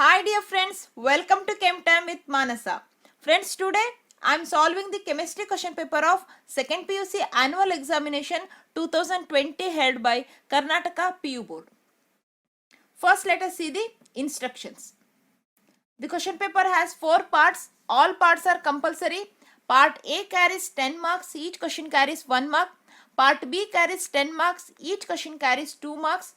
Hi dear friends, welcome to Chem Time with Manasa. Friends, today I am solving the chemistry question paper of 2nd PUC Annual Examination 2020 held by Karnataka PU Board. First, let us see the instructions. The question paper has 4 parts. All parts are compulsory. Part A carries 10 marks. Each question carries 1 mark. Part B carries 10 marks. Each question carries 2 marks.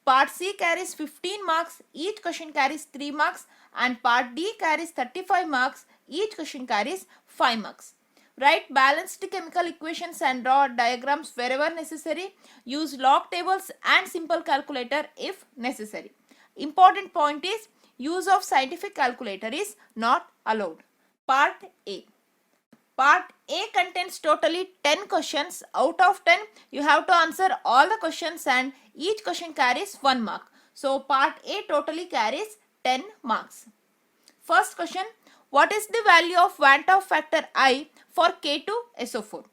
Part C carries 15 marks. Each question carries 3 marks. And Part D carries 35 marks. Each question carries 5 marks. Write balanced chemical equations and draw diagrams wherever necessary. Use log tables and simple calculator if necessary. Important point is use of scientific calculator is not allowed. Part A. Part A contains totally 10 questions. Out of 10, you have to answer all the questions and each question carries 1 mark. So, Part A totally carries 10 marks. First question, what is the value of Van 't Hoff factor I for K2SO4?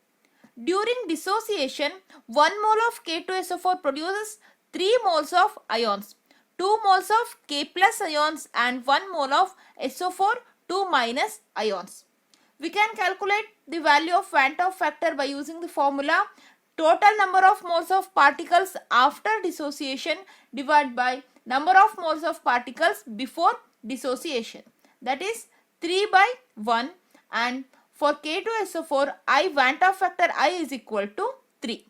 During dissociation, 1 mole of K2SO4 produces 3 moles of ions, 2 moles of K plus ions and 1 mole of SO4 2 minus ions. We can calculate the value of Van 't Hoff factor by using the formula total number of moles of particles after dissociation divided by number of moles of particles before dissociation. That is 3 by 1, and for K2SO4 I Van 't Hoff factor I is equal to 3.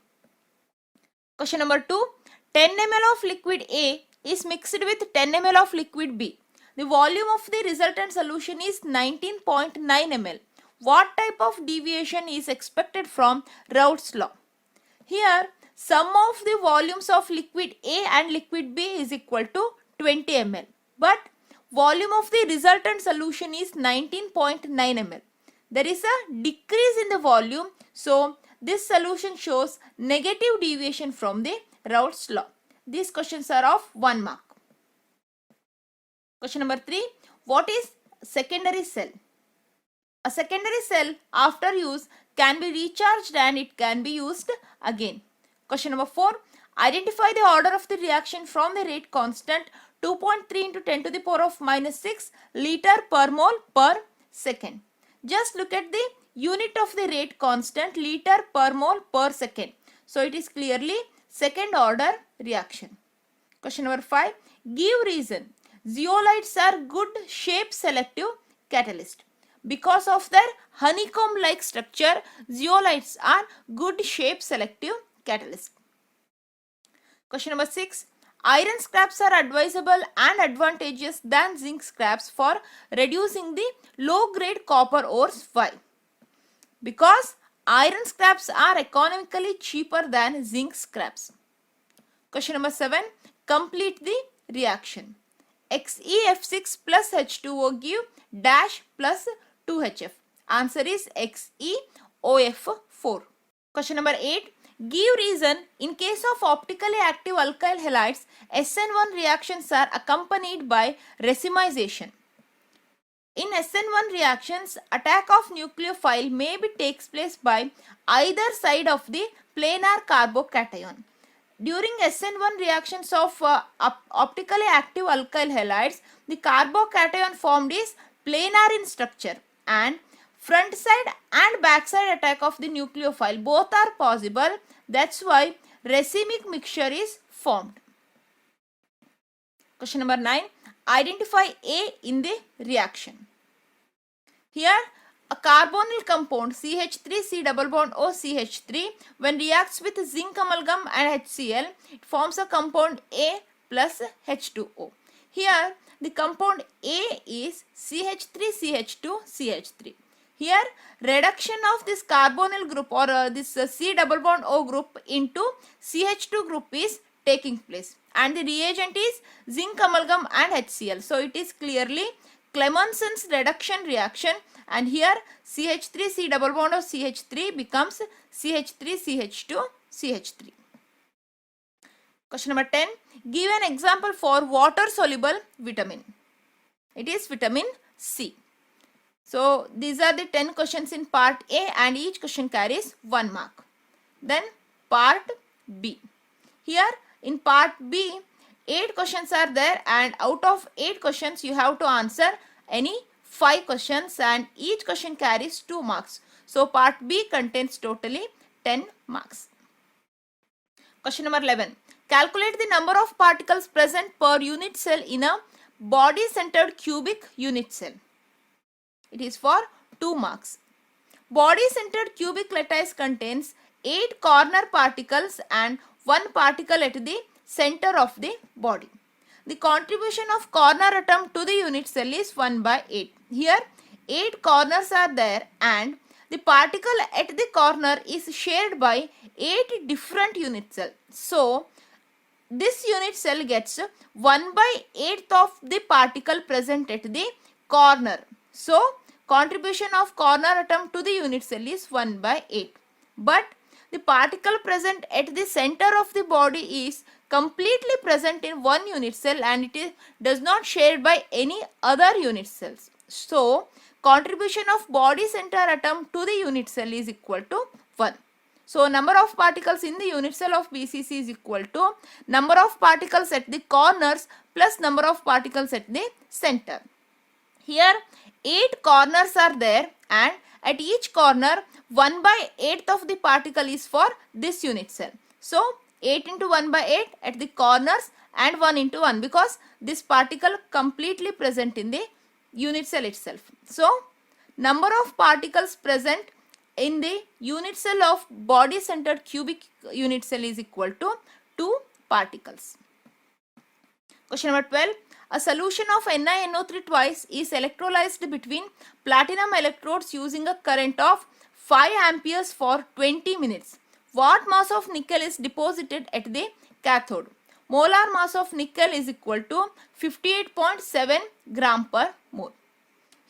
Question number 2. 10 ml of liquid A is mixed with 10 ml of liquid B. The volume of the resultant solution is 19.9 ml. What type of deviation is expected from Raoult's law? Here, sum of the volumes of liquid A and liquid B is equal to 20 ml. But volume of the resultant solution is 19.9 ml. There is a decrease in the volume, so this solution shows negative deviation from the Raoult's law. These questions are of 1 mark. Question number 3. What is secondary cell? A secondary cell after use can be recharged and it can be used again. Question number 4. Identify the order of the reaction from the rate constant 2.3 into 10 to the power of minus 6 liter per mole per second. Just look at the unit of the rate constant, liter per mole per second. So it is clearly second order reaction. Question number 5. Give reason. Zeolites are good shape selective catalyst. Because of their honeycomb-like structure, zeolites are good shape selective catalyst. Question number 6. Iron scraps are advisable and advantageous than zinc scraps for reducing the low-grade copper ores. Why? Because iron scraps are economically cheaper than zinc scraps. Question number 7. Complete the reaction. XeF6 plus H2O give dash plus 2HF. Answer is XeOF4. Question number 8. Give reason. In case of optically active alkyl halides, SN1 reactions are accompanied by racemization. In SN1 reactions, attack of nucleophile may be takes place by either side of the planar carbocation. During SN1 reactions of optically active alkyl halides, the carbocation formed is planar in structure and front side and back side attack of the nucleophile both are possible. That's why racemic mixture is formed. Question number 9. Identify A in the reaction. Here a carbonyl compound CH3 double bond O CH3 when reacts with zinc amalgam and HCl, it forms a compound A plus H2O. Here the compound A is CH3 CH2 CH3. Here reduction of this carbonyl group or this C double bond O group into CH2 group is taking place and the reagent is zinc amalgam and HCl. So it is clearly Clemenson's reduction reaction, and here CH3 C double bond of CH3 becomes CH3 CH2 CH3. Question number 10. Give an example for water soluble vitamin. It is vitamin C. So these are the 10 questions in part A and each question carries 1 mark. Then part B. Here in part B, 8 questions are there, and out of 8 questions you have to answer any 5 questions, and each question carries 2 marks. So part B contains totally 10 marks. Question number 11. Calculate the number of particles present per unit cell in a body centered cubic unit cell. It is for 2 marks. Body centered cubic lattice contains 8 corner particles and 1 particle at the center of the body. The contribution of corner atom to the unit cell is 1 by 8. Here 8 corners are there, and the particle at the corner is shared by 8 different unit cells. So this unit cell gets 1 by 8th of the particle present at the corner. So contribution of corner atom to the unit cell is 1 by 8. But the particle present at the center of the body is completely present in one unit cell, and it does not shared by any other unit cells. So contribution of body center atom to the unit cell is equal to 1. So number of particles in the unit cell of BCC is equal to number of particles at the corners plus number of particles at the center. Here 8 corners are there, and at each corner 1 by 8th of the particle is for this unit cell. So 8 into 1 by 8 at the corners and 1 into 1, because this particle completely present in the unit cell itself. So number of particles present in the unit cell of body centered cubic unit cell is equal to 2 particles. Question number 12. A solution of NiNO3 twice is electrolyzed between platinum electrodes using a current of 5 amperes for 20 minutes. What mass of nickel is deposited at the cathode? Molar mass of nickel is equal to 58.7 gram per mole.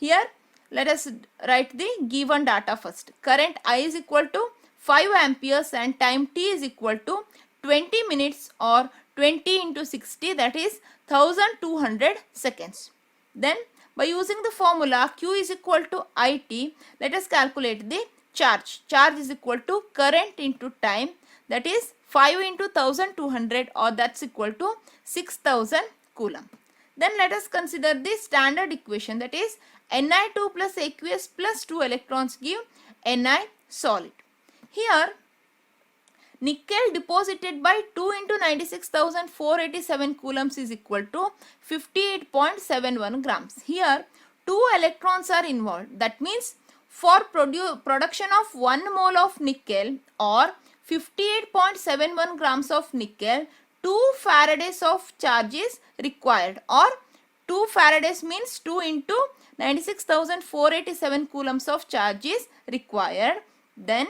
Here let us write the given data first. Current I is equal to 5 amperes and time t is equal to 20 minutes or 20 into 60, that is 1200 seconds. Then by using the formula Q is equal to IT, let us calculate the charge. Charge is equal to current into time, that is 5 into 1200, or that's equal to 6000 coulomb. Then let us consider the standard equation, that is Ni2 plus aqueous plus 2 electrons give Ni solid. Here nickel deposited by 2 into 96,487 coulombs is equal to 58.71 grams. Here 2 electrons are involved. That means for production of 1 mole of nickel or 58.71 grams of nickel, 2 faradays of charge is required, or 2 faradays means 2 into 96,487 coulombs of charge is required. Then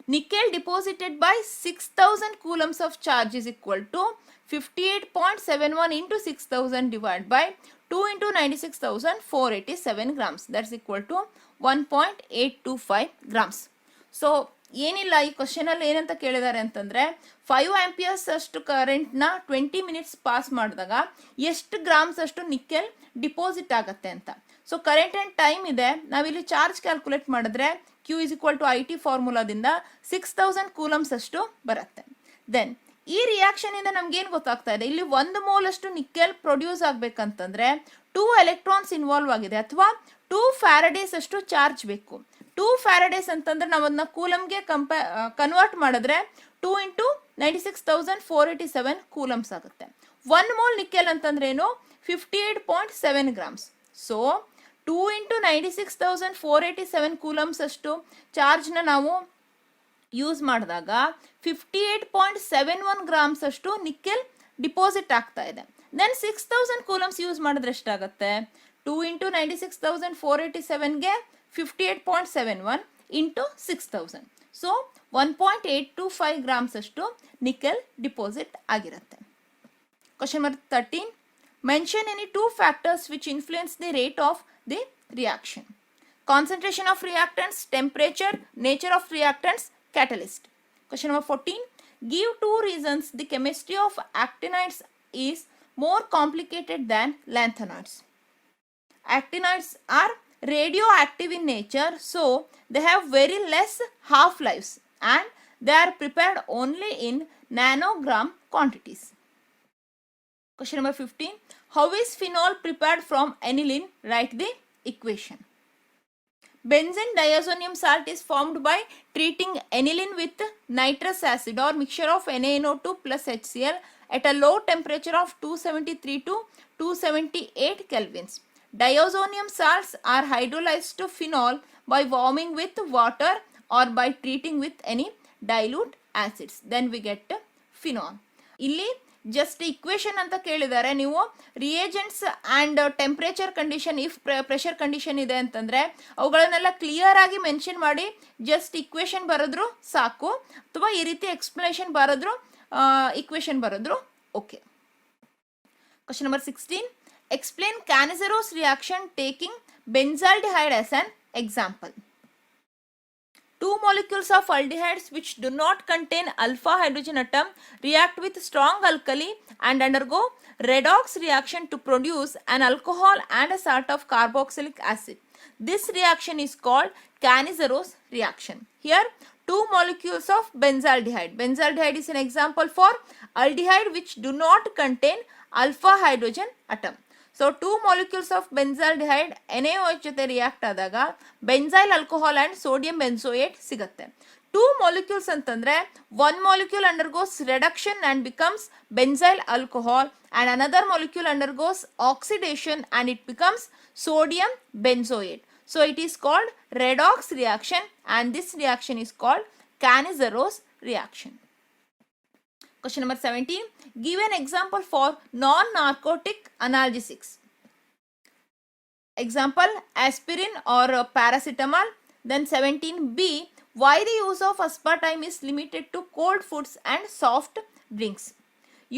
nickel deposited by 6000 coulombs of charge is equal to 58.71 into 6000 divided by 2 into 96,487 grams. That's equal to 1.825 grams. So ಏನಿಲ್ಲ, ಈ question ಅಲ್ಲಿ ಏನಂತ ಕೇಳಿದ್ದಾರೆ ಅಂತಂದ್ರೆ 5 amperes ಅಷ್ಟು current ನ 20 minutes pass ಮಾಡಿದಾಗ ಎಷ್ಟು ಗ್ರಾಮ್ಸ್ ಅಷ್ಟು ನಿಕೆಲ್ ಡಿಪಾಸಿಟ್ ಆಗತ್ತೆ ಅಂತ. ಸೊ ಕರೆಂಟ್ ಅಂಡ್ ಟೈಮ್ ಇದೆ, ನಾವಿಲ್ಲಿ ಚಾರ್ಜ್ ಕ್ಯಾಲ್ಕುಲೇಟ್ ಮಾಡಿದ್ರೆ Q is equal to IT ಫಾರ್ಮುಲಾದಿಂದ 6000 coulombs ಅಷ್ಟು ಬರುತ್ತೆ. ದೆನ್ ಈ ರಿಯಾಕ್ಷನ್ ಇಂದ ನಮ್ಗೆ ಏನ್ ಗೊತ್ತಾಗ್ತಾ ಇದೆ, ಇಲ್ಲಿ 1 ಮೋಲ್ ಅಷ್ಟು ನಿಕೆಲ್ ಪ್ರೊಡ್ಯೂಸ್ ಆಗ್ಬೇಕಂತಂದ್ರೆ 2 ಎಲೆಕ್ಟ್ರಾನ್ಸ್ ಇನ್ವಾಲ್ವ್ ಆಗಿದೆ, ಅಥವಾ 2 ಫ್ಯಾರಡೇಸ್ ಅಷ್ಟು ಚಾರ್ಜ್ ಬೇಕು. 2 ಫ್ಯಾರಡೇಸ್ ಅಂತಂದ್ರೆ ನಾವು ಅದನ್ನ ಕೂಲಮ್ಗೆ ಕನ್ವರ್ಟ್ ಮಾಡಿದ್ರೆ 2 ಇಂಟು 96,487 ಕೂಲಮ್ಸ್ ಆಗುತ್ತೆ. 1 ಮೋಲ್ ನಿಕೆಲ್ ಅಂತಂದ್ರೆ ಏನು, 58.7 ಗ್ರಾಮ್ಸ್. ಸೊ 2 ಇಂಟು 96,487 ಕೂಲಮ್ಸ್ ಅಷ್ಟು ಚಾರ್ಜ್ನ ನಾವು ಯೂಸ್ ಮಾಡಿದಾಗ 58.71 ಗ್ರಾಮ್ಸ್ ಅಷ್ಟು ನಿಕೆಲ್ ಡಿಪಾಸಿಟ್ ಆಗ್ತಾ ಇದೆ. ದೆನ್ 6000 ಕೂಲಮ್ಸ್ ಯೂಸ್ ಮಾಡಿದ್ರೆ ಎಷ್ಟಾಗುತ್ತೆ, 2 ಇಂಟು 96,487ಗೆ 58.71 ಇಂಟು 6000. ಸೊ 1.825 ಗ್ರಾಮ್ಸ್ ಅಷ್ಟು ನಿಕೆಲ್ ಡಿಪಾಸಿಟ್ ಆಗಿರುತ್ತೆ. Question number 13. Mention any 2 factors which influence the rate of the reaction. Concentration of reactants, temperature, nature of reactants, catalyst. Question number 14. Give 2 reasons the chemistry of actinides is more complicated than lanthanides. Actinides are radioactive in nature, so they have very less half-lives and they are prepared only in nanogram quantities. Question number 15. How is phenol prepared from aniline? Write the equation. Benzene diazonium salt is formed by treating aniline with nitrous acid or mixture of NaNO2 plus HCl at a low temperature of 273 to 278 kelvins. Diazonium salts are hydrolyzed to phenol by warming with water or by treating with any dilute acids. Then we get phenol. ಇಲ್ಲಿ just equation ಅಂತ ಕೇಳಿದ್ದಾರೆ. ನೀವು reagents and temperature condition, if pressure condition ಇದೆ ಅಂತಂದರೆ ಅವುಗಳನ್ನೆಲ್ಲ clear ಆಗಿ mention ಮಾಡಿ just equation ಬರೆದ್ರು ಸಾಕು, ಅಥವಾ ಈ ರೀತಿ ಎಕ್ಸ್ಪ್ಲನೇಷನ್ ಬರೆದ್ರು ಇಕ್ವೇಶನ್ ಬರೆದ್ರು okay. Question number 16. Explain Cannizzaro's reaction taking benzaldehyde as an example. Two molecules of aldehydes which do not contain alpha hydrogen atom react with strong alkali and undergo redox reaction to produce an alcohol and a salt of carboxylic acid. This reaction is called Cannizzaro reaction. Here, two molecules of benzaldehyde. Benzaldehyde is an example for aldehyde which do not contain alpha hydrogen atom. So, two molecules of benzaldehyde NaOH ಜೊತೆ react ಆದಾಗ benzyl alcohol and sodium benzoate ಸಿಗುತ್ತೆ. Two molecules ಅಂತಂದ್ರೆ one molecule undergoes reduction and becomes benzyl alcohol and another molecule undergoes oxidation and it becomes sodium benzoate. So, it is called redox reaction and this reaction is called Cannizzaro reaction. Question number 17. Give an example for non-narcotic analgesics. Example, aspirin or paracetamol. Then 17b. Why the use of aspartame is limited to cold foods and soft drinks.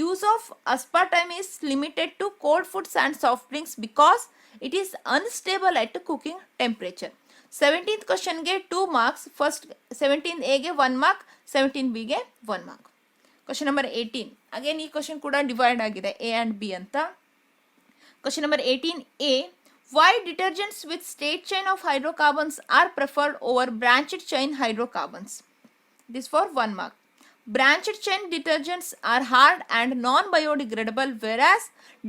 Use of aspartame is limited to cold foods and soft drinks because it is unstable at cooking temperature. 17th question ge 2 marks. First 17a ge 1 mark, 17b ge 1 mark. Question number 18. Again, this question kuda divide agide A and B anta. Question number 18a. Why detergents with straight chain of hydrocarbons are preferred over branched chain hydrocarbons? This for 1 mark. Branched chain detergents are hard and non-biodegradable, whereas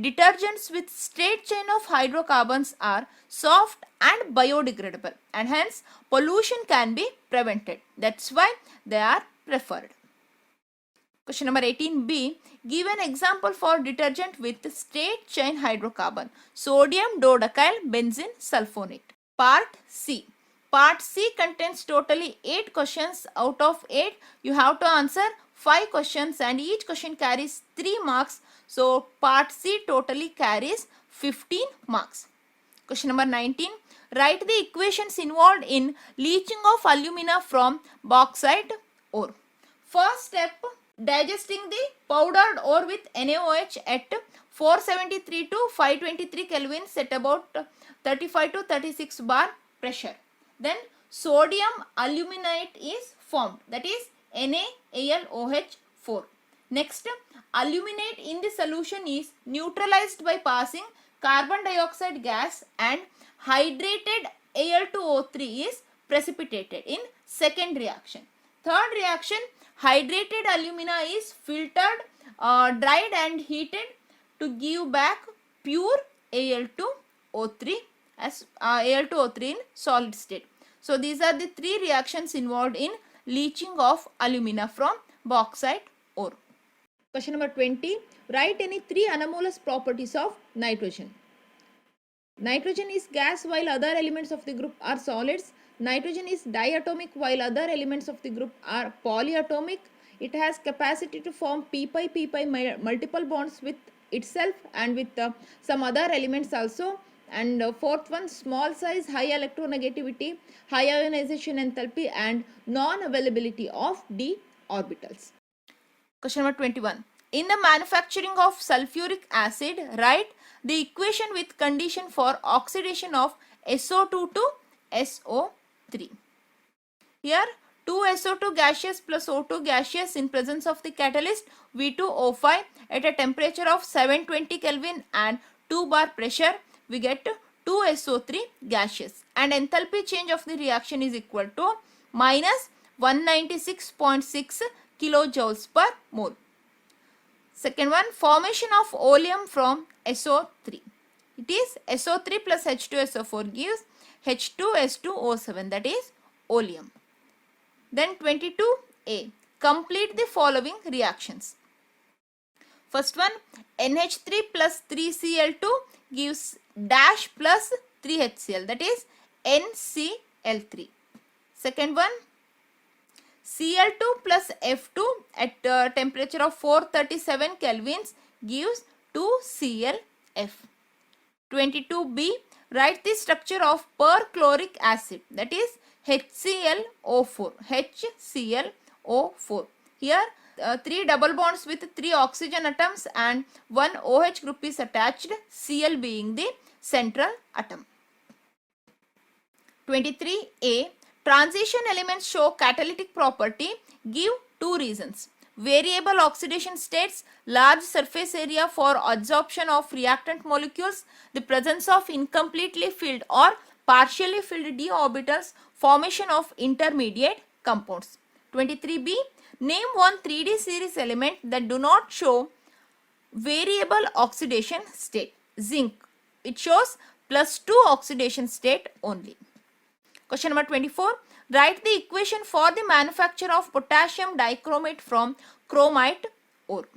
detergents with straight chain of hydrocarbons are soft and biodegradable, and hence pollution can be prevented. That's why they are preferred. Question number 18b. Give an example for detergent with straight chain hydrocarbon. Sodium dodecyl benzene sulfonate. Part C. Part C contains totally 8 questions. Out of 8, you have to answer 5 questions and each question carries 3 marks. So, part C totally carries 15 marks. Question number 19. Write the equations involved in leaching of alumina from bauxite ore. First step, digesting the powdered ore with NaOH at 473 to 523 kelvins at about 35 to 36 bar pressure. Then sodium aluminate is formed, that is NaAlOH4. Next, aluminate in the solution is neutralized by passing carbon dioxide gas and hydrated Al2O3 is precipitated in second reaction. Third reaction, hydrated alumina is filtered, dried and heated to give back pure Al2O3 as Al2O3 in solid state. So these are the 3 reactions involved in leaching of alumina from bauxite ore. Question number 20. Write any 3 anomalous properties of nitrogen. Nitrogen is gas while other elements of the group are solids. Nitrogen is diatomic while other elements of the group are polyatomic. It has capacity to form p-pi multiple bonds with itself and with some other elements also. And fourth one, small size, high electronegativity, high ionization enthalpy and non-availability of d orbitals. Question number 21. In the manufacturing of sulfuric acid, write the equation with condition for oxidation of SO2 to SO3. Here 2SO2 gaseous plus O2 gaseous in presence of the catalyst V2O5 at a temperature of 720 Kelvin and 2 bar pressure, we get 2SO3 gaseous and enthalpy change of the reaction is equal to minus 196.6 kilojoules per mole. Second one, formation of oleum from SO3. It is SO3 plus H2SO4 gives H2S2O7, that is oleum. Then 22A, complete the following reactions. First one, NH3 plus 3Cl2 gives dash plus 3HCl, that is NCl3. Second one, Cl2 plus F2 at temperature of 437 kelvins gives 2ClF. 22B, write the structure of perchloric acid, that is HClO4. HClO4. Here 3 double bonds with 3 oxygen atoms and 1 OH group is attached, Cl being the central atom. 23A, transition elements show catalytic property, give 2 reasons. Variable oxidation states, large surface area for adsorption of reactant molecules, the presence of incompletely filled or partially filled d orbitals, formation of intermediate compounds. 23B, name one 3D series element that do not show variable oxidation state. Zinc, it shows +2 oxidation state only. Question number 24. Write the equation for the manufacture of potassium dichromate from chromite ore.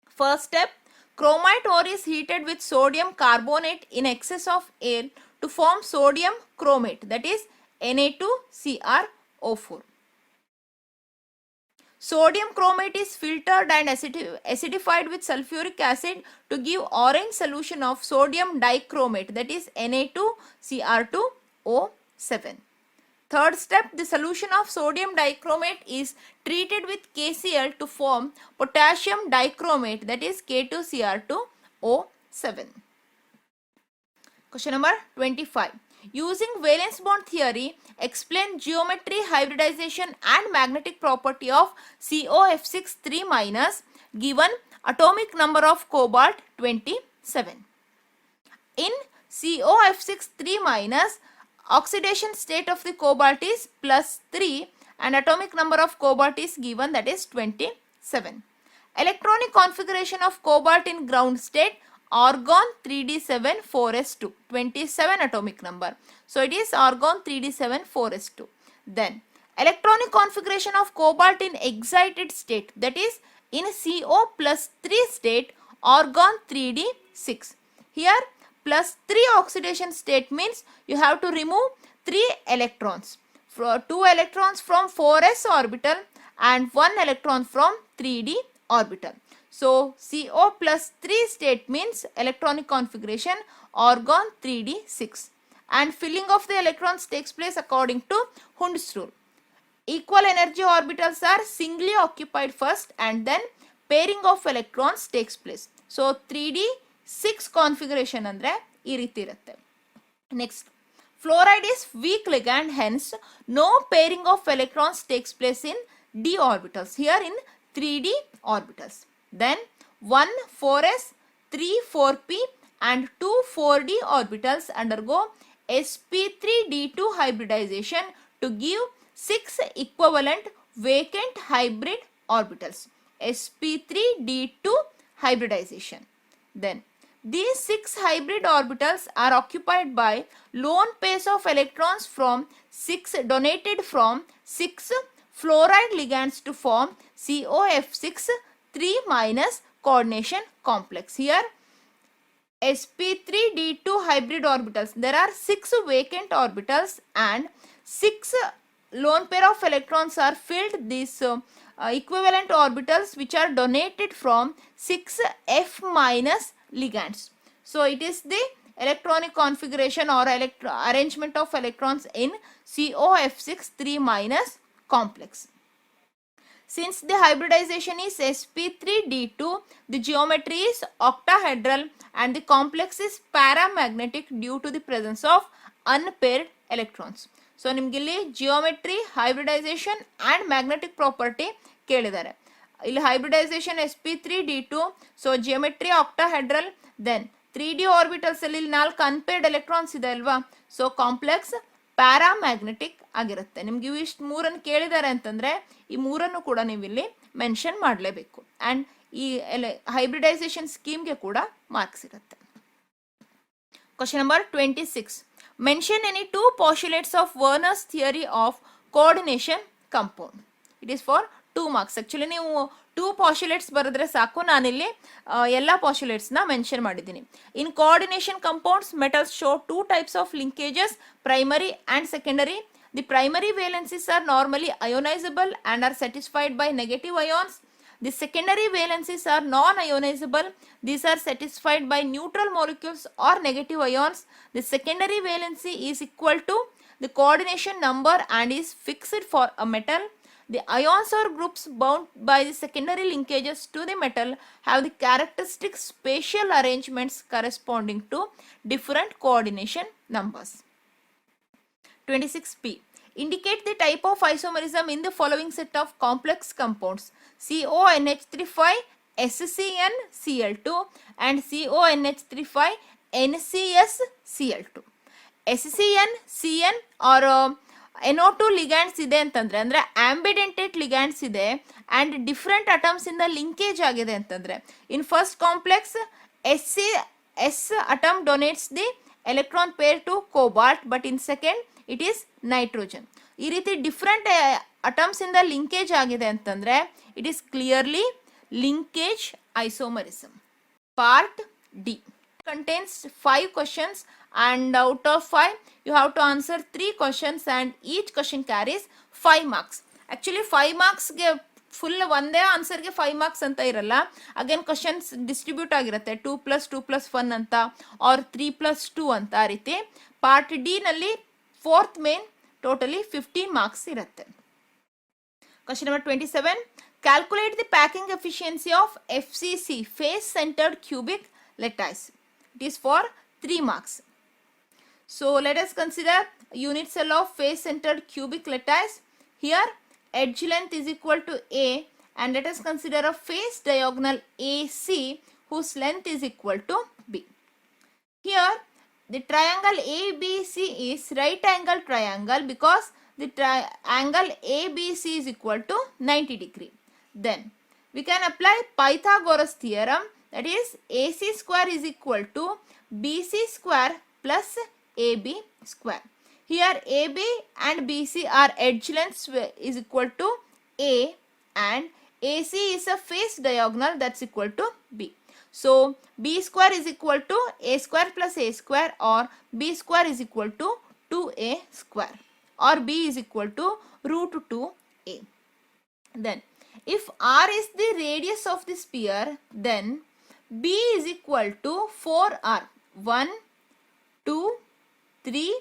First step, chromite ore is heated with sodium carbonate in excess of air to form sodium chromate, that is Na2CrO4. Sodium chromate is filtered and acidified with sulfuric acid to give orange solution of sodium dichromate, that is Na2Cr2O7. Third step, the solution of sodium dichromate is treated with KCl to form potassium dichromate, that is K2Cr2O7. Question number 25. Using valence bond theory, explain geometry, hybridization and magnetic property of COF6 given atomic number of cobalt 27. In COF6 oxidation state of the cobalt is +3 and atomic number of cobalt is given, that is 27. Electronic configuration of cobalt in ground state, argon 3d7 4s2, 27 atomic number. So it is argon 3d7 4s2. Then electronic configuration of cobalt in excited state, that is in CO +3 state, argon 3d6. Here +3 oxidation state means you have to remove 3 electrons. 2 electrons from 4s orbital and 1 electron from 3d orbital. So CO +3 state means electronic configuration argon 3d6, and filling of the electrons takes place according to Hund's rule. Equal energy orbitals are singly occupied first and then pairing of electrons takes place. So 3d6 configuration andre ee riti irutte. Next, fluoride is weak ligand, hence no pairing of electrons takes place in d orbitals, here in 3d orbitals. Then 1 4s, 3 4p and 2 4d orbitals undergo sp3d2 hybridization to give 6 equivalent vacant hybrid orbitals. sp3d2 hybridization. Then these 6 hybrid orbitals are occupied by lone pairs of electrons from 6 donated from 6 fluoride ligands to form COF6 3- coordination complex. Here sp3d2 hybrid orbitals, there are 6 vacant orbitals and 6 lone pair of electrons are filled. These equivalent orbitals which are donated from 6 F- ligands. So it is the electronic configuration or arrangement of electrons in COF6 3- complex. Since the hybridization is sp3d2, the geometry is octahedral and the complex is paramagnetic due to the presence of unpaired electrons. So ನಿಮಗಿಲ್ಲಿ geometry, hybridization and magnetic property ಕೇಳಿದ್ದಾರೆ. ಇಲ್ಲಿ hybridization sp3d2, so geometry octahedral, then 3d orbitals ಅಲ್ಲಿ 4 unpaired electrons ಇದೆ ಅಲ್ವಾ, so complex paramagnetic ಆಗಿರುತ್ತೆ. ನಿಮ್ಗೆ ಇವು ಇಷ್ಟು ಮೂರನ್ನು ಕೇಳಿದ್ದಾರೆ ಅಂತಂದರೆ ಈ ಮೂರನ್ನು ಕೂಡ ನೀವು ಇಲ್ಲಿ ಮೆನ್ಷನ್ ಮಾಡಲೇಬೇಕು. ಆ್ಯಂಡ್ ಈ ಹೈಬ್ರಿಡೈಸೇಷನ್ ಸ್ಕೀಮ್ಗೆ ಕೂಡ ಮಾರ್ಕ್ಸ್ ಇರುತ್ತೆ. Question number 26. Mention any two postulates of Werner's theory of coordination compound. It is for 2 marks. Actually ನೀವು 2 postulates ಬರೆದ್ರೆ ಸಾಕು. ನಾನಿಲ್ಲಿ ಎಲ್ಲ postulates ಮೆನ್ಷನ್ ಮಾಡಿದ್ದೀನಿ. In coordination compounds, metals show 2 types of linkages, primary and secondary. The primary valencies are normally ionizable and are satisfied by negative ions. The secondary valencies are non-ionizable. These are satisfied by neutral molecules or negative ions. The secondary valency is equal to the coordination number and is fixed for a metal. The ions or groups bound by the secondary linkages to the metal have the characteristic spatial arrangements corresponding to different coordination numbers. 26p. Indicate the type of isomerism in the following set of complex compounds: CONH35 SCN Cl2 and CONH35 NCS Cl2. SCN or NO2 ligands ಇದೆ ಅಂತಂದ್ರೆ ಅಂದ್ರೆ ಆಂಬಿಡೆಂಟೆಡ್ ligands ಇದೆ and different atoms ಇಂದ linkage ಆಗಿದೆ ಅಂತಂದ್ರೆ in first complex S atom donates the electron pair to cobalt, but in second it is nitrogen. ಈ ರೀತಿ different atoms ಇಂದ ಲಿಂಕೇಜ್ ಆಗಿದೆ ಅಂತಂದ್ರೆ it is clearly linkage isomerism. Part D contains 5 questions and out of 5 you have to answer 3 questions and each question carries 5 marks. Actually 5 marks ಗೆ full ಒಂದೇ ಆನ್ಸರ್ಗೆ 5 marks ಅಂತ ಇರಲ್ಲ. Again questions distribute ಆಗಿರುತ್ತೆ 2+2+1 ಅಂತ R 3+2 ಅಂತ ಆ ರೀತಿ. ಪಾರ್ಟ್ ಡಿ ನಲ್ಲಿ 4th ಮೇನ್ ಟೋಟಲಿ 15 ಮಾರ್ಕ್ಸ್ ಇರುತ್ತೆ. Question number 27. Calculate the packing efficiency of FCC, face centered cubic lattice. It is for 3 marks. So let us consider unit cell of face centered cubic lattice. Here edge length is equal to A, and let us consider a face diagonal AC whose length is equal to B. Here the triangle ABC is right angle triangle because the angle ABC is equal to 90 degree. Then we can apply Pythagoras theorem, that is AC square is equal to BC square plus AB square. Here AB and BC are edge lengths is equal to A and AC is a face diagonal that's equal to B. So B square is equal to A square plus A square, or B square is equal to 2A square, or B is equal to root 2A. Then if R is the radius of the sphere, then B is equal to 4R. 1, 2, 3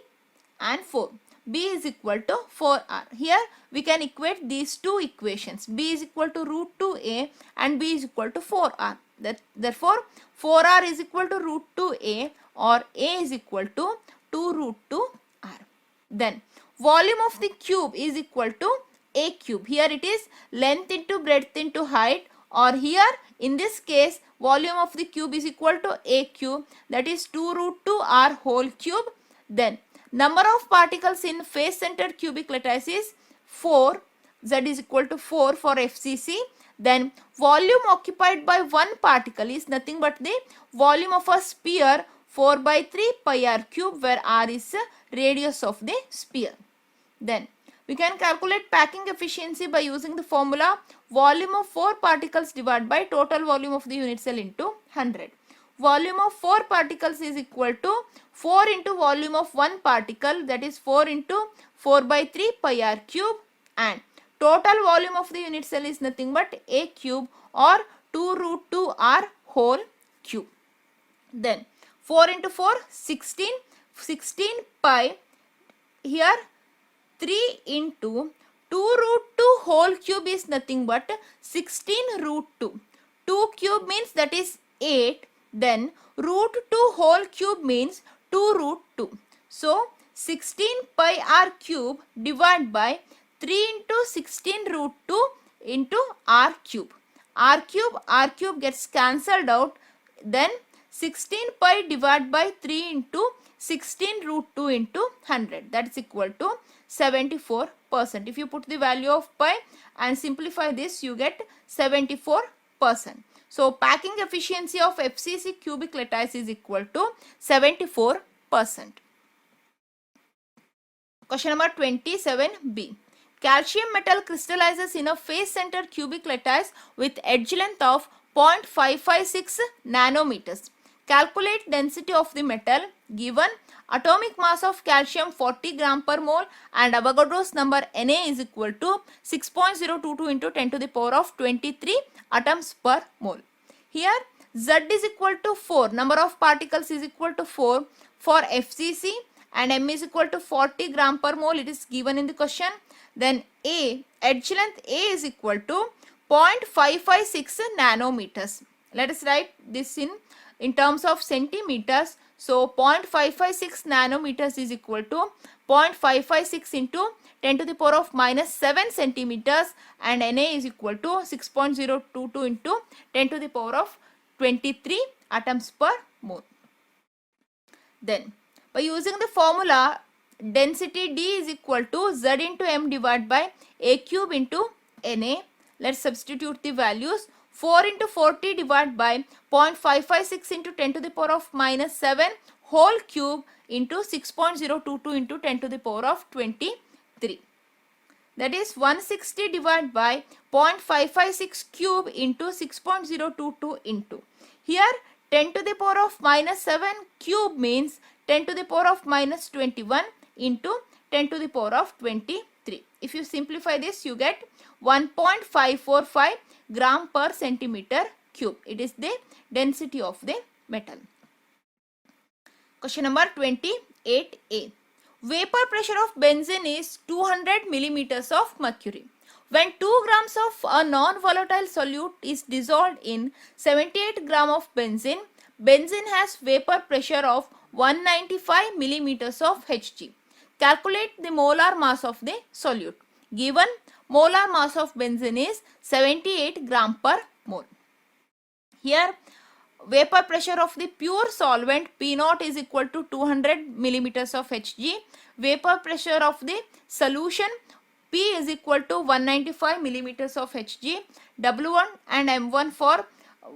and 4. B is equal to 4R. Here we can equate these two equations. B is equal to root 2A and B is equal to 4R. Therefore 4R is equal to root 2A, or A is equal to 2 root 2R. Then volume of the cube is equal to A cube. Here it is length into breadth into height, or here in this case volume of the cube is equal to A cube, that is 2 root 2R whole cube. Then number of particles in face centered cubic lattice is 4, Z is equal to 4 for FCC. Then volume occupied by one particle is nothing but the volume of a sphere 4 by 3 pi r cube, where r is radius of the sphere. Then we can calculate packing efficiency by using the formula volume of 4 particles divided by total volume of the unit cell into 100. Volume of 4 particles is equal to 4 into volume of 1 particle, that is 4 into 4 by 3 pi r cube, and total volume of the unit cell is nothing but A cube, or 2 root 2R whole cube. Then 4 into 4 16 pi, here 3 into 2 root 2 whole cube is nothing but 16 root 2. 2 cube means that is 8. Then root 2 whole cube means 2 root 2. So 16 pi r cube divided by 3 into 16 root 2 into r cube. R cube gets cancelled out. Then 16 pi divided by 3 into 16 root 2 into 100, that is equal to 74%. If you put the value of pi and simplify this, you get 74%. So packing efficiency of FCC cubic lattice is equal to 74%. Question number 27b. Calcium metal crystallizes in a face center cubic lattice with edge length of 0.556 nanometers. Calculate density of the metal. Given atomic mass of calcium 40 gram per mole and Avogadro's number Na is equal to 6.022 into 10 to the power of 23 atoms per mole. Here Z is equal to 4, number of particles is equal to 4 for FCC, and M is equal to 40 gram per mole, it is given in the question. Then A, edge length A is equal to 0.556 nanometers. Let us write this in terms of centimeters. So 0.556 nanometers is equal to 0.556 into 10 to the power of minus 7 centimeters, and Na is equal to 6.022 into 10 to the power of 23 atoms per mole. Then by using the formula, density D is equal to Z into M divided by A cube into Na. Let's substitute the values. 4 into 40 divided by 0.556 into 10 to the power of minus 7 whole cube into 6.022 into 10 to the power of 23. That is 160 divided by 0.556 cube into 6.022 into. Here 10 to the power of minus 7 cube means 10 to the power of minus 21 into 10 to the power of 23. If you simplify this, you get 1.545 gram per centimeter cube. It is the density of the metal. Question number 28a. Vapor pressure of benzene is 200 millimeters of mercury. When 2 grams of a non-volatile solute is dissolved in 78 gram of benzene, benzene has vapor pressure of 195 millimeters of Hg. Calculate the molar mass of the solute. Given molar mass of benzene is 78 gram per mole. Here vapor pressure of the pure solvent P0 is equal to 200 millimeters of Hg. Vapor pressure of the solution P is equal to 195 millimeters of Hg. W1 and M1 for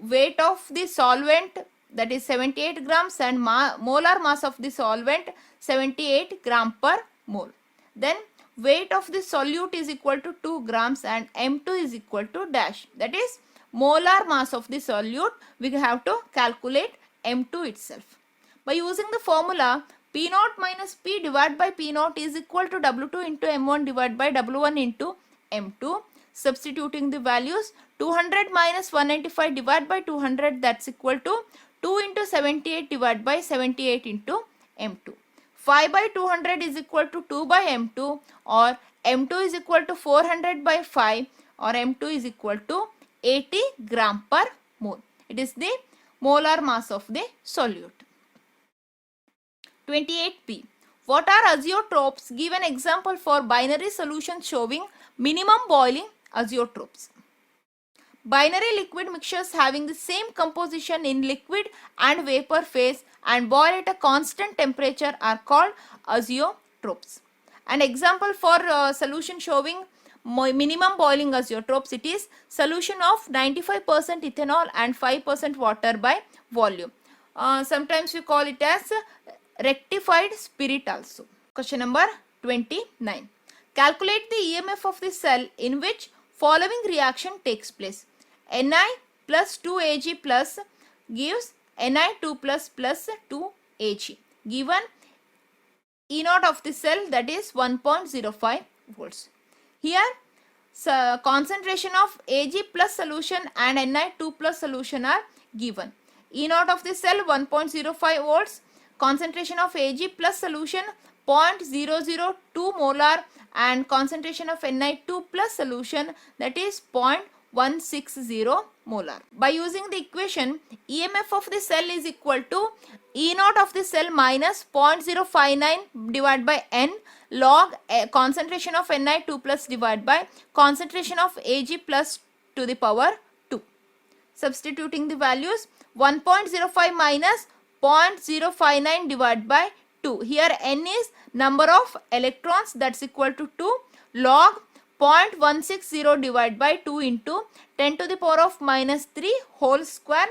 weight of the solvent, that is 78 grams, and molar mass of the solvent 78 gram per mole. Then weight of the solute is equal to 2 grams and M2 is equal to dash, that is molar mass of the solute. We have to calculate M2 itself. By using the formula, P0 minus P divided by P0 is equal to W2 into M1 divided by W1 into M2. Substituting the values, 200 minus 195 divided by 200, that's equal to 2 into 78 divided by 78 into M2. 5 by 200 is equal to 2 by M2, or M2 is equal to 400 by 5, or M2 is equal to 80 gram per mole. It is the molar mass of the solute. 28p. What are azeotropes? Give an example for binary solution showing minimum boiling azeotropes. Binary liquid mixtures having the same composition in liquid and vapor phase and boil at a constant temperature are called azeotropes. An example for solution showing minimum boiling azeotropes, it is solution of 95% ethanol and 5% water by volume. Sometimes we call it as rectified spirit also. Question number 29. Calculate the EMF of the cell in which following reaction takes place. Ni plus 2Ag plus gives Ni2 plus 2Ag. Given E0 of the cell, that is 1.05 volts. Here concentration of Ag plus solution and Ni2 plus solution are given. E0 of the cell 1.05 volts. Concentration of Ag plus solution 0.002 molar, and concentration of Ni2 plus solution, that is 0.160 molar. By using the equation, EMF of the cell is equal to E0 of the cell minus 0.059 divided by N log concentration of Ni2 plus divided by concentration of Ag plus to the power 2. Substituting the values, 1.05 minus 0.059 divided by 2. Here N is number of electrons, that's equal to 2 log 0.160 divided by 2 into 10 to the power of minus 3 whole square.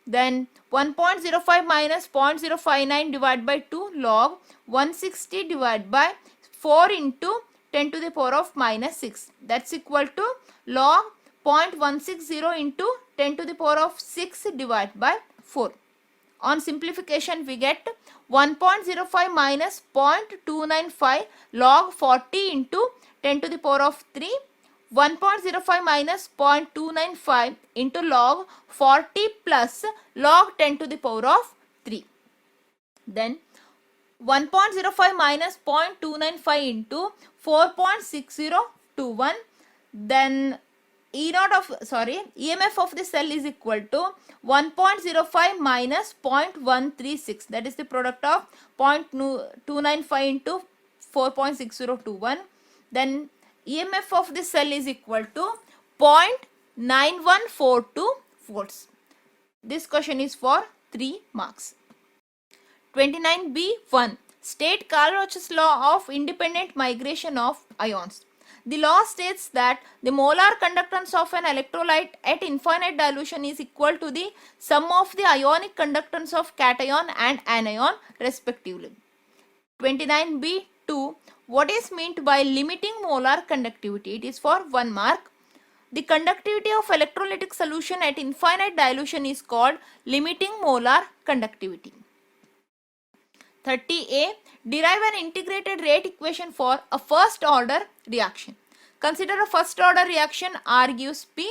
Then 1.05 minus 0.059 divided by 2 log 160 divided by 4 into 10 to the power of minus 6. That's equal to log 0.160 into 10 to the power of 6 divided by 4. On simplification, we get 1.05 minus 0.295 log 40 into 10 to the power of 3. 1.05 minus 0.295 into log 40 plus log 10 to the power of 3. Then 1.05 minus 0.295 into 4.6021. Then EMF of the cell is equal to 1.05 minus 0.136. That is the product of 0.295 into 4.6021. Then EMF of the cell is equal to 0.9142 volts. This question is for 3 marks. 29B1. State Karl-Roch's law of independent migration of ions. The law states that the molar conductance of an electrolyte at infinite dilution is equal to the sum of the ionic conductance of cation and anion respectively. 29B2. What is meant by limiting molar conductivity? It is for 1 mark. The conductivity of electrolytic solution at infinite dilution is called limiting molar conductivity. 30A. Derive an integrated rate equation for a first order reaction. Consider a first order reaction. R gives P.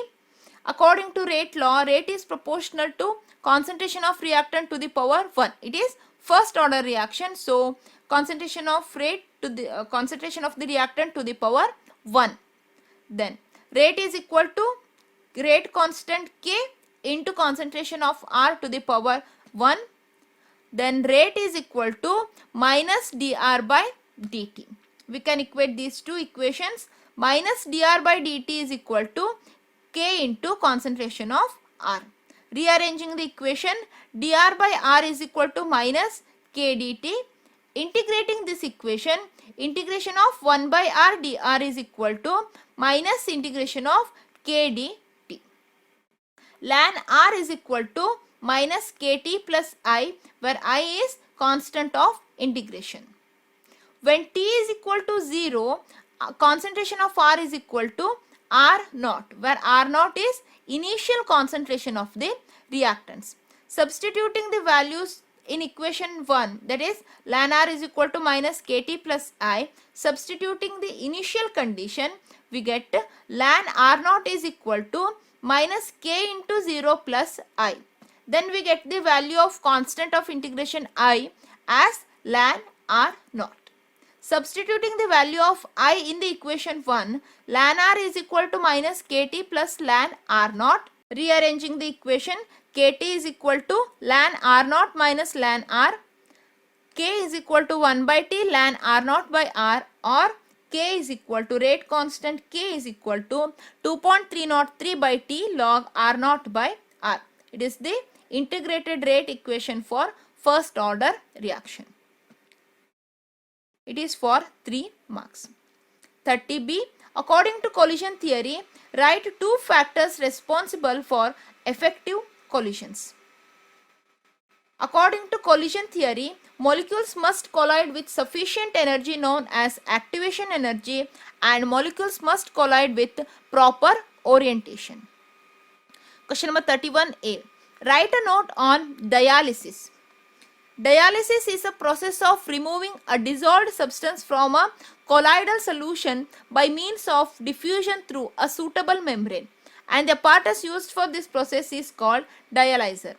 According to rate law, rate is proportional to concentration of reactant to the power 1. It is first order reaction, so concentration of the reactant to the power 1. Then rate is equal to rate constant K into concentration of R to the power 1. Then rate is equal to minus dr by dt. We can equate these two equations. Minus dr by dt is equal to K into concentration of R. Rearranging the equation, dr by R is equal to minus K dt. Integrating this equation, integration of 1 by R dr is equal to minus integration of K dt. Ln R is equal to minus kt plus I, where I is constant of integration. When t is equal to 0, concentration of R is equal to R naught, where R naught is initial concentration of the reactants. Substituting the values in equation 1, that is ln R is equal to minus kt plus I, substituting the initial condition, we get ln R naught is equal to minus k into 0 plus I. Then we get the value of constant of integration I as ln R naught. Substituting the value of I in the equation 1, ln R is equal to minus kt plus ln R naught. Rearranging the equation, kt is equal to ln R naught minus ln R. K is equal to 1 by t ln R naught by R, or K is equal to rate constant K is equal to 2.303 by t log R naught by R. It is the integrated rate equation for first order reaction. It is for 3 marks. 30B. According to collision theory, write 2 factors responsible for effective collisions. According to collision theory, molecules must collide with sufficient energy known as activation energy, and molecules must collide with proper orientation. Question number 31A. Write a note on dialysis. Dialysis is a process of removing a dissolved substance from a colloidal solution by means of diffusion through a suitable membrane, and the apparatus used for this process is called dialyzer.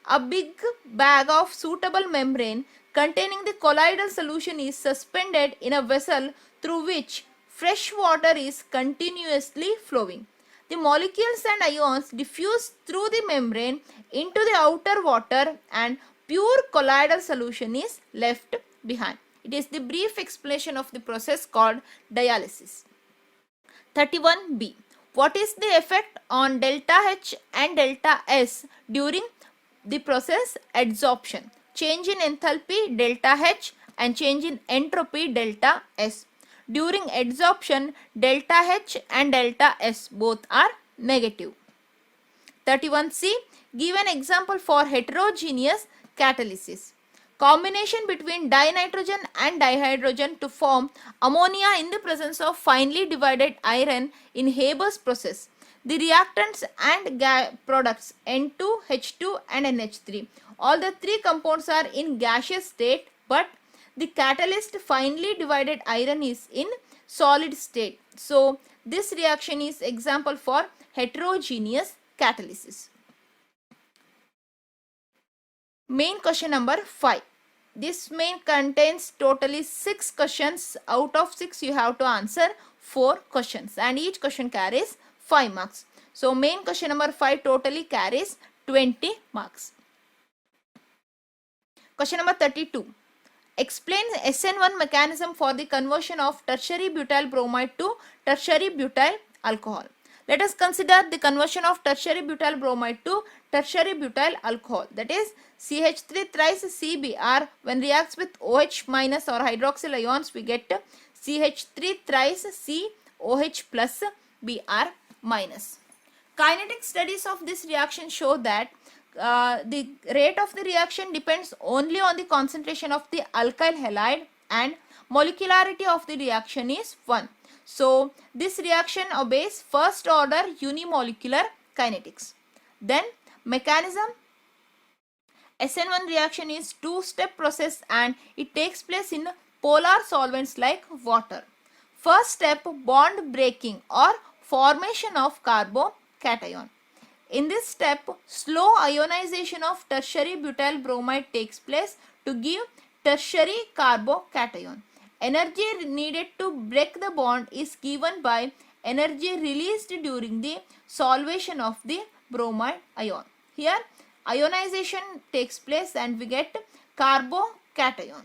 A big bag of suitable membrane containing the colloidal solution is suspended in a vessel through which fresh water is continuously flowing. The molecules and ions diffuse through the membrane into the outer water, and pure colloidal solution is left behind. It is the brief explanation of the process called dialysis. 31B. What is the effect on delta H and delta S during the process adsorption? Change in enthalpy delta H and change in entropy delta S. During adsorption, delta H and delta S both are negative. 31C. Give an example for heterogeneous catalysis. Combination between dinitrogen and dihydrogen to form ammonia in the presence of finely divided iron in Haber's process. The reactants and products N2, H2 and NH3. All the three compounds are in gaseous state, but the catalyst finely divided iron is in solid state. So this reaction is example for heterogeneous catalysis. Main question number 5. This main contains totally 6 questions. Out of 6 you have to answer 4 questions and each question carries 5 marks. So main question number 5 totally carries 20 marks. Question number 32. Explain SN1 mechanism for the conversion of tertiary butyl bromide to tertiary butyl alcohol. Let us consider the conversion of tertiary butyl bromide to tertiary butyl alcohol, that is CH3 thrice CBr. When reacts with OH minus or hydroxyl ions, we get CH3 thrice COH plus Br minus. Kinetic studies of this reaction show that the rate of the reaction depends only on the concentration of the alkyl halide and molecularity of the reaction is 1. So this reaction obeys first order unimolecular kinetics. Then mechanism. SN1 reaction is two-step process and it takes place in polar solvents like water. First step, bond breaking or formation of carbocation. In this step, slow ionization of tertiary butyl bromide takes place to give tertiary carbocation. Energy needed to break the bond is given by energy released during the solvation of the bromide ion. Here ionization takes place and we get carbocation.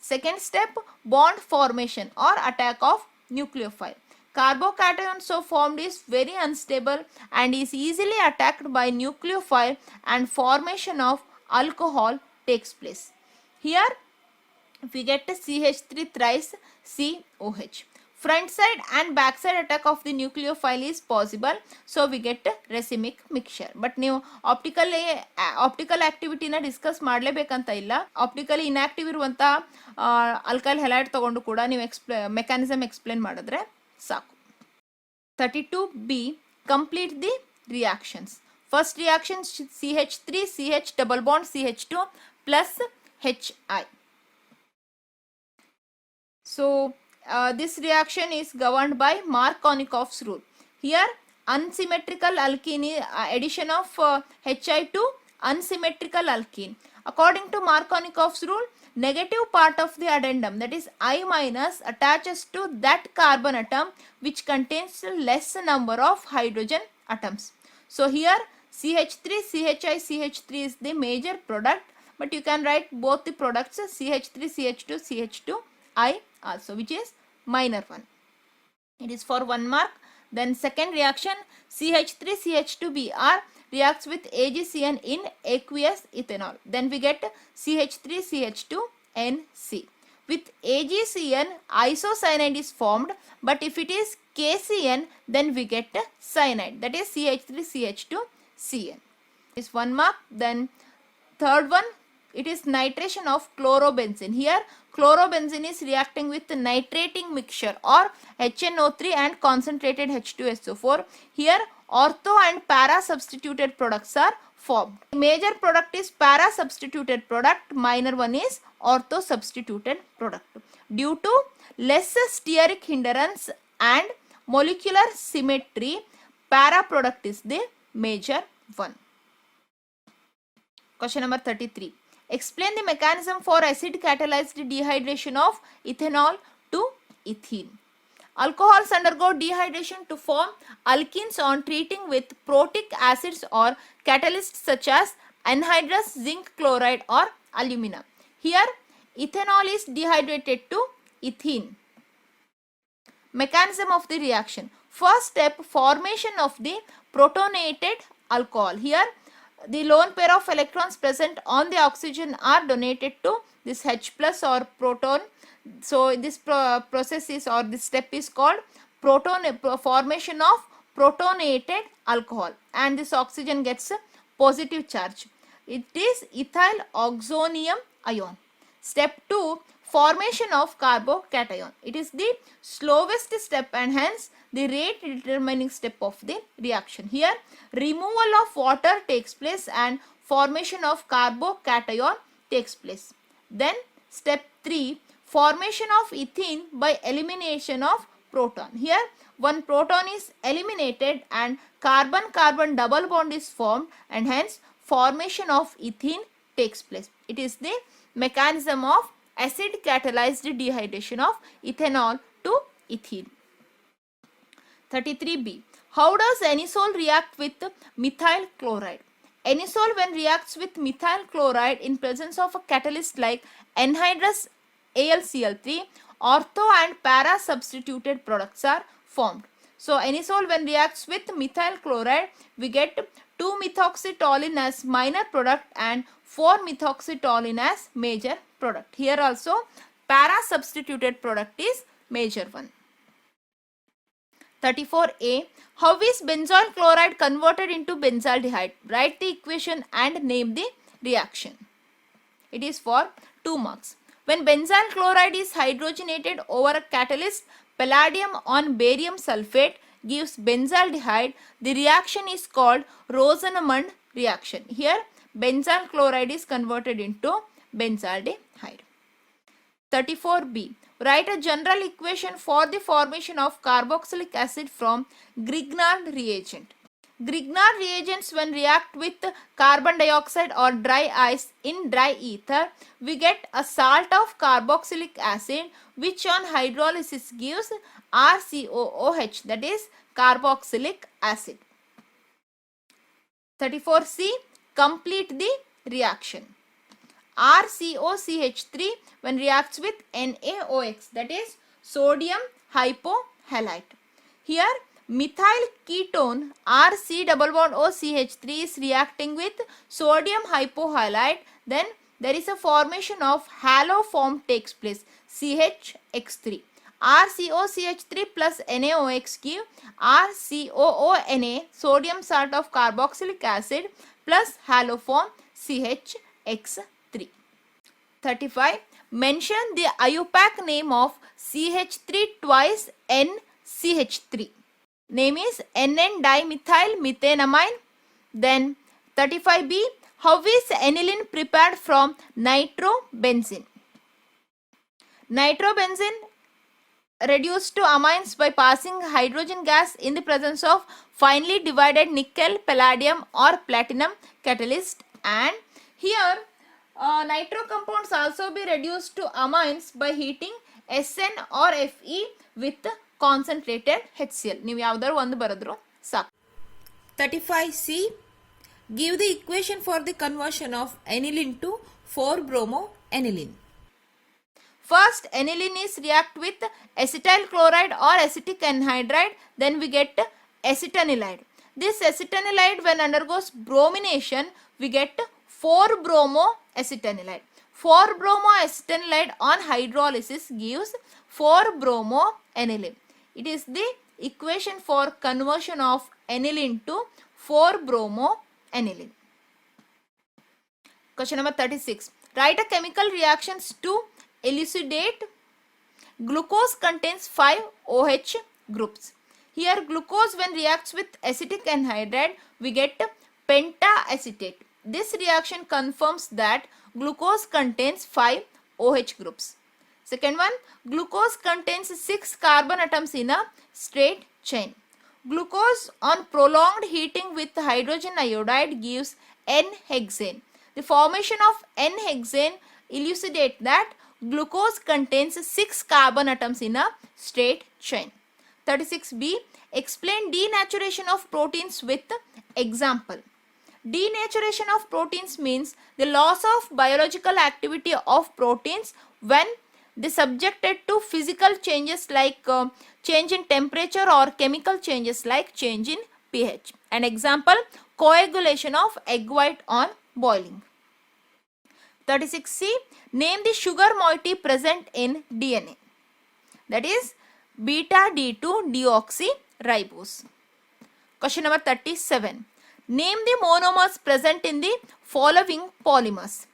Second step, bond formation or attack of nucleophile. Carbocation so formed is very unstable and is easily attacked by nucleophile and formation of alcohol takes place. Here we get CH3 thrice COH. Front side and back side attack of the nucleophile is possible, so we get racemic mixture. But ನೀವು optical ಆಕ್ಟಿವಿಟಿನ discuss ಮಾಡಲೇಬೇಕಂತ ಇಲ್ಲ. Optically inactive ಇರುವಂಥ alkyl halide ತಗೊಂಡು ಕೂಡ ನೀವು mechanism explain ಮಾಡಿದ್ರೆ ಸಾಕು. 32B. Complete the reactions. First reaction CH3 CH double bond CH2 plus HI. So this reaction is governed by Markovnikov's rule. Here unsymmetrical alkene, addition of HI to unsymmetrical alkene. According to Markovnikov's rule, negative part of the addendum, that is I minus, attaches to that carbon atom which contains less number of hydrogen atoms. So here CH3 CHI CH3 is the major product, but you can write both the products CH3 CH2 CH2I also, which is minor one. It is for 1 mark. Then second reaction, CH3 CH2Br reacts with AgCN in aqueous ethanol. Then we get CH3 CH2NC. With AgCN, isocyanide is formed, but if it is KCN, then we get cyanide, that is CH3 CH2CN. Is 1 mark. Then third one, it is nitration of chlorobenzene. Here chlorobenzene is reacting with nitrating mixture or HNO3 and concentrated H2SO4. Here ortho and para substituted products are formed. Major product is para substituted product, minor one is ortho substituted product. Due to less steric hindrance and molecular symmetry, para product is the major one. Question number 33. Explain the mechanism for acid catalyzed dehydration of ethanol to ethene. Alcohols undergo dehydration to form alkenes on treating with protic acids or catalysts such as anhydrous zinc chloride or alumina. Here ethanol is dehydrated to ethene. Mechanism of the reaction. First step, formation of the protonated alcohol. Here the lone pair of electrons present on the oxygen are donated to this H plus or proton. So this process is, or this step is called formation of protonated alcohol, and this oxygen gets a positive charge. It is ethyl oxonium ion. Step 2, formation of carbocation. It is the slowest step and hence the rate determining step of the reaction. Here removal of water takes place and formation of carbocation takes place. Then step 3, formation of ethene by elimination of proton. Here one proton is eliminated and carbon-carbon double bond is formed, and hence formation of ethene takes place. It is the mechanism of acid catalyzed dehydration of ethanol to ethene. 33b. How does anisole react with methyl chloride? Anisole, when reacts with methyl chloride in presence of a catalyst like anhydrous AlCl3, ortho and para substituted products are formed. So anisole, when reacts with methyl chloride, we get 2-methoxytoluene as minor product and 4-methoxytoluene as major product. Here also para substituted product is major one. 34a. How is benzoyl chloride converted into benzaldehyde? Write the equation and name the reaction. It is for 2 marks. When benzyl chloride is hydrogenated over a catalyst, palladium on barium sulfate gives benzaldehyde. The reaction is called Rosenmund reaction. Here benzyl chloride is converted into benzaldehyde. 34b. Write a general equation for the formation of carboxylic acid from Grignard reagent. Grignard reagents, when react with carbon dioxide or dry ice in dry ether, we get a salt of carboxylic acid which on hydrolysis gives RCOOH, that is carboxylic acid. 34c. Complete the reaction. RCOCH3 when reacts with NaOX, that is sodium hypohalite. Here methyl ketone RC=OCH3 is reacting with sodium hypohalite, then there is a formation of halo form takes place, CHX3. RCOCH3 plus NaOX give RCOONA, sodium salt of carboxylic acid plus halo form CHX3. 35. Mention the IUPAC name of CH3 twice NCH3. Name is NN-dimethyl methanamine. Then 35b. How is aniline prepared from nitrobenzene? Nitrobenzene reduced to amines by passing hydrogen gas in the presence of finely divided nickel, palladium or platinum catalyst, and here nitro compounds also be reduced to amines by heating SN or Fe with concentrated HCl. ನೀವು ಯಾವ್ದಾದ್ರು ಒಂದು ಬರೆದ್ರು ಸಾಕು. 35c. Give the equation for the conversion of aniline to 4-bromo-aniline. First, aniline is react with acetyl chloride or acetic anhydride, then we get acetanilide. This acetanilide, when undergoes bromination, we get 4-bromo-acetanilide. 4-bromo-acetanilide on hydrolysis gives 4-bromo-aniline. It is the equation for conversion of aniline to 4-bromo-aniline. Question number 36. Write a chemical reactions to elucidate. Glucose contains 5 OH groups. Here glucose, when reacts with acetic anhydride, we get pentaacetate. This reaction confirms that glucose contains 5 OH groups. Second one, glucose contains 6 carbon atoms in a straight chain. Glucose on prolonged heating with hydrogen iodide gives N-hexane. The formation of N-hexane elucidate that glucose contains 6 carbon atoms in a straight chain. 36b. Explain denaturation of proteins with example. Denaturation of proteins means the loss of biological activity of proteins when they subjected to physical changes like change in temperature or chemical changes like change in pH. An example, coagulation of egg white on boiling. 36C, name the sugar moiety present in DNA. That is beta D2 deoxyribose. Question number 37. Name the monomers present in the following polymers.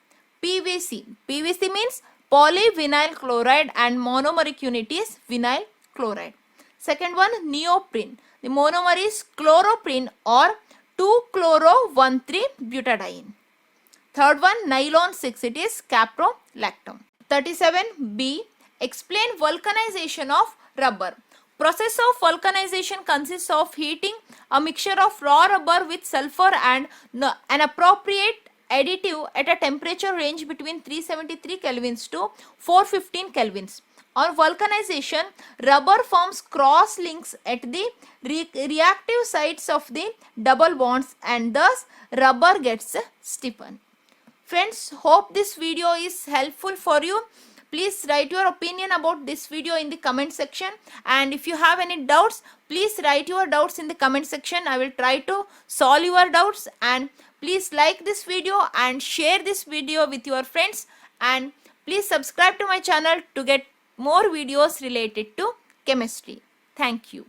PVC. PVC means polyvinyl chloride and monomeric unit is vinyl chloride. Second one, neoprene. The monomer is chloroprene or 2-chloro-1,3-butadiene. Third one, nylon 6, it is caprolactam. 37B, explain vulcanization of rubber. Process of vulcanization consists of heating a mixture of raw rubber with sulfur and an appropriate additive at a temperature range between 373 kelvins to 415 kelvins. On vulcanization, rubber forms cross links at the reactive sides of the double bonds and thus rubber gets stiffened. Friends, hope this video is helpful for you. Please write your opinion about this video in the comment section, and if you have any doubts, please write your doubts in the comment section. I will try to solve your doubts, and please like this video and share this video with your friends, and please subscribe to my channel to get more videos related to chemistry. Thank you.